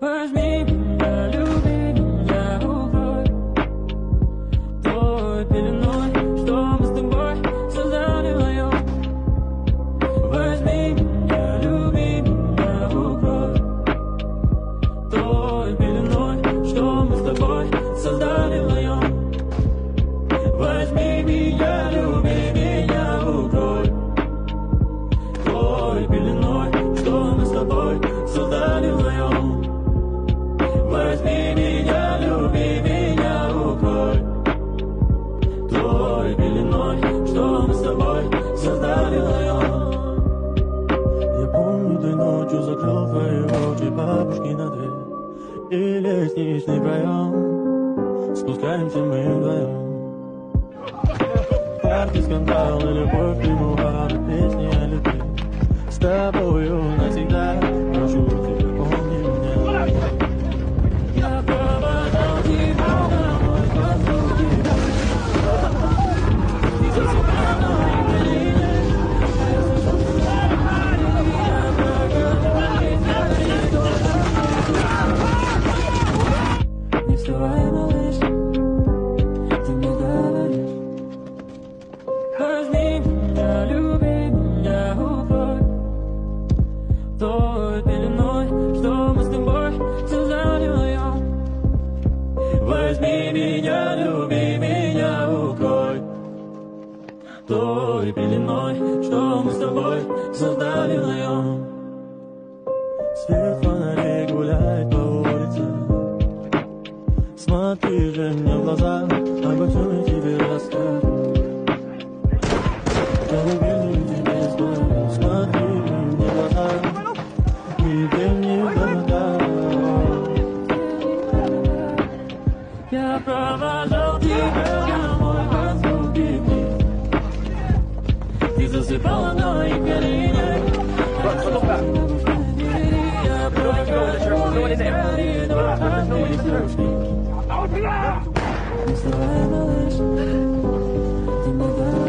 Возьми меня, люби меня, укрой той пеленой, что мы с тобой создали вдвоем. Возьми меня, люби меня, укрой той пеленой, что мы с тобой создали вдвоем. Возьми меня, люби меня, укрой той пеленой, что мы с тобой создали вдвоем. Возьми меня, люби меня, укрой той пеленой, что мы с тобой создали вдвоем. Я помню, той ночью закрыл твои очи, бабушки на дверь и лестничный проем. Спускаемся мы вдвоем. Яркий скандал и любовь примула, песни о любви. С тобою навсегда, прошу тебя, помни меня. Я провожал тебя домой по звуке. Ты засыпал на колени. Я слышал, что я проговорил, не вставай, малыш, ты мне говоришь. Возьми меня, люби меня, укрой той пеленой, что мы с тобой создали вдвоем. Возьми меня, люби меня, укрой той пеленой, что мы с тобой создали вдвоем. Свет фонарей гуляет по улице. Смотри же мне в глаза, обо всем я тебе расскажу. Я увижу тебе скоро, смотри мне в глаза, и ты мне помогай. Я провожал тебя домой по звуке книг. Ты засыпала на моих коленях. Я провожал тебя не вставай, малыш, ты мне говоришь.